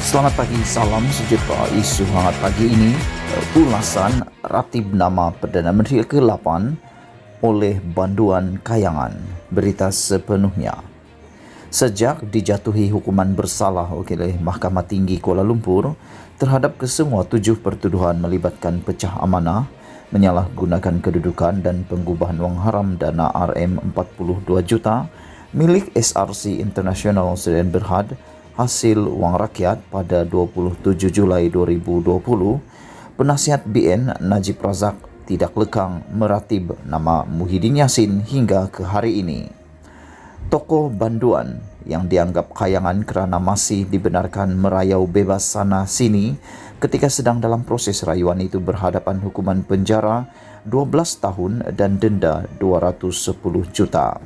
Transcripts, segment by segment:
Selamat pagi, salam sejahtera. Isu hangat pagi ini, ulasan ratib nama Perdana Menteri ke-8 oleh Banduan Kayangan. Berita sepenuhnya. Sejak dijatuhi hukuman bersalah oleh Mahkamah Tinggi Kuala Lumpur terhadap kesemua 7 pertuduhan melibatkan pecah amanah, menyalahgunakan kedudukan dan pengubahan wang haram dana RM42 juta milik SRC International Sdn Bhd hasil wang rakyat pada 27 Julai 2020, penasihat BN Najib Razak tidak lekang meratib nama Muhyiddin Yassin hingga ke hari ini. Tokoh Banduan yang dianggap kayangan kerana masih dibenarkan merayau bebas sana sini ketika sedang dalam proses rayuan itu berhadapan hukuman penjara 12 tahun dan denda 210 juta.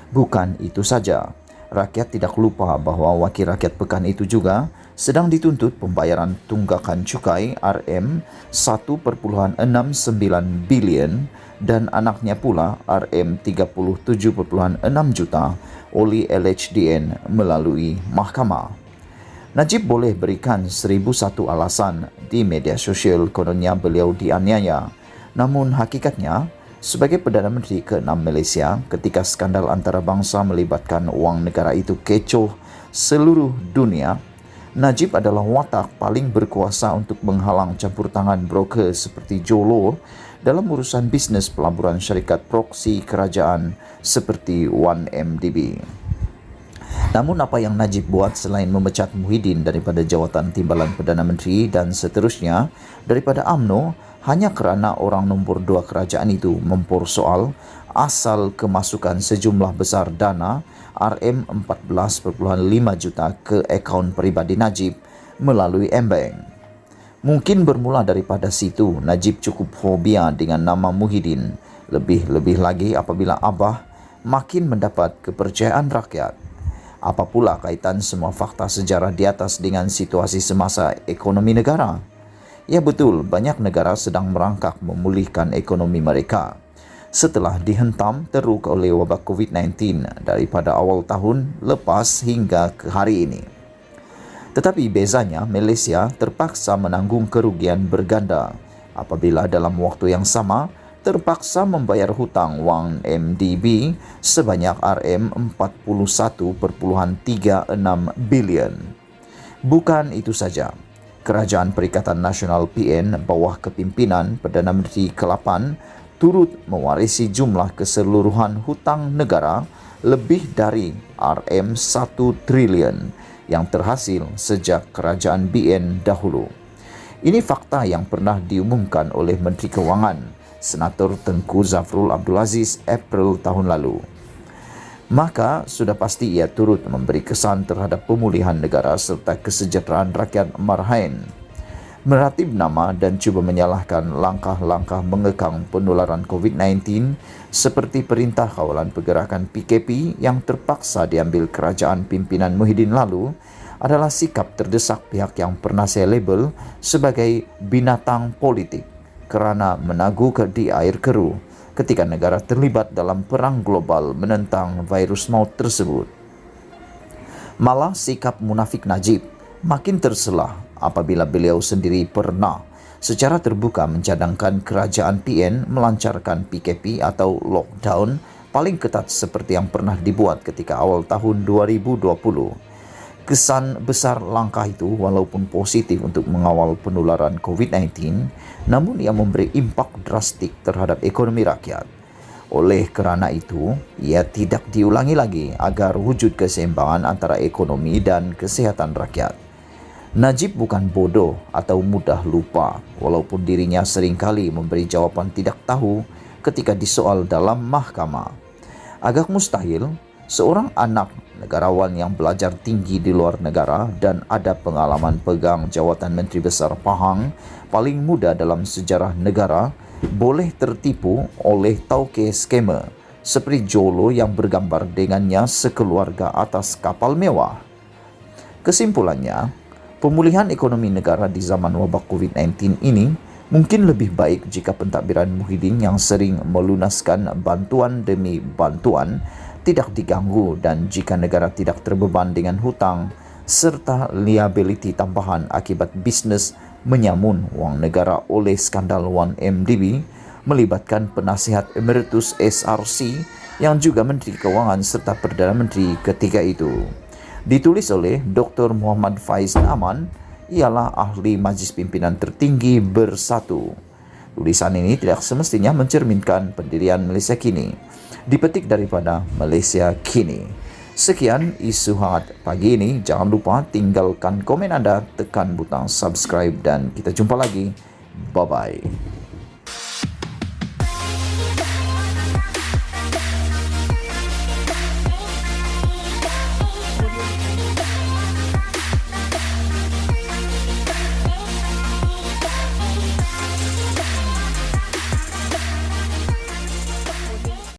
Bukan itu saja, rakyat tidak lupa bahawa wakil rakyat pekan itu juga sedang dituntut pembayaran tunggakan cukai RM1.69 bilion dan anaknya pula RM37.6 juta oleh LHDN melalui mahkamah. Najib boleh berikan 1001 alasan di media sosial kononnya beliau dianiaya, namun hakikatnya sebagai Perdana Menteri ke-6 Malaysia ketika skandal antarabangsa melibatkan wang negara itu kecoh seluruh dunia, Najib adalah watak paling berkuasa untuk menghalang campur tangan broker seperti Jolo dalam urusan bisnes pelaburan syarikat proksi kerajaan seperti 1MDB. Namun apa yang Najib buat selain memecat Muhyiddin daripada jawatan timbalan Perdana Menteri dan seterusnya daripada UMNO hanya kerana orang nombor 2 kerajaan itu mempersoal asal kemasukan sejumlah besar dana RM14.5 juta ke akaun peribadi Najib melalui M-Bank. Mungkin bermula daripada situ Najib cukup fobia dengan nama Muhyiddin, lebih-lebih lagi apabila Abah makin mendapat kepercayaan rakyat. Apa pula kaitan semua fakta sejarah di atas dengan situasi semasa ekonomi negara? Ya betul, banyak negara sedang merangkak memulihkan ekonomi mereka setelah dihentam teruk oleh wabak COVID-19 daripada awal tahun lepas hingga ke hari ini. Tetapi bezanya Malaysia terpaksa menanggung kerugian berganda apabila dalam waktu yang sama terpaksa membayar hutang wang MDB sebanyak RM41.36 bilion. Bukan itu saja, Kerajaan Perikatan Nasional PN bawah kepimpinan Perdana Menteri ke-8 turut mewarisi jumlah keseluruhan hutang negara lebih dari RM1 trilion yang terhasil sejak Kerajaan BN dahulu. Ini fakta yang pernah diumumkan oleh Menteri Kewangan, Senator Tengku Zafrul Abdul Aziz April tahun lalu. Maka sudah pasti ia turut memberi kesan terhadap pemulihan negara serta kesejahteraan rakyat marhaen. Meratib nama dan cuba menyalahkan langkah-langkah mengekang penularan COVID-19 seperti Perintah Kawalan Pergerakan PKP yang terpaksa diambil kerajaan pimpinan Muhyiddin lalu adalah sikap terdesak pihak yang pernah saya label sebagai binatang politik kerana menagu di air keruh ketika negara terlibat dalam perang global menentang virus maut tersebut. Malah sikap munafik Najib makin terselah apabila beliau sendiri pernah secara terbuka mencadangkan kerajaan PN melancarkan PKP atau lockdown paling ketat seperti yang pernah dibuat ketika awal tahun 2020. Kesan besar langkah itu walaupun positif untuk mengawal penularan COVID-19, namun ia memberi impak drastik terhadap ekonomi rakyat. Oleh kerana itu, ia tidak diulangi lagi agar wujud keseimbangan antara ekonomi dan kesihatan rakyat. Najib bukan bodoh atau mudah lupa, walaupun dirinya seringkali memberi jawapan tidak tahu ketika disoal dalam mahkamah. Agak mustahil seorang anak negarawan yang belajar tinggi di luar negara dan ada pengalaman pegang jawatan Menteri Besar Pahang paling muda dalam sejarah negara boleh tertipu oleh tauke skamer seperti Jolo yang bergambar dengannya sekeluarga atas kapal mewah. Kesimpulannya, pemulihan ekonomi negara di zaman wabak COVID-19 ini mungkin lebih baik jika pentadbiran Muhyiddin yang sering melunaskan bantuan demi bantuan tidak diganggu dan jika negara tidak terbeban dengan hutang serta liability tambahan akibat bisnes menyamun wang negara oleh skandal 1MDB melibatkan penasihat emeritus SRC yang juga Menteri Keuangan serta Perdana Menteri ketiga itu. Ditulis oleh Dr. Muhammad Faiz Aman, ialah ahli Majlis Pimpinan Tertinggi Bersatu. Tulisan ini tidak semestinya mencerminkan pendirian Malaysia kini. Dipetik daripada Malaysia Kini. Sekian isu hangat pagi ini. Jangan lupa tinggalkan komen anda, tekan butang subscribe dan kita jumpa lagi. Bye-bye.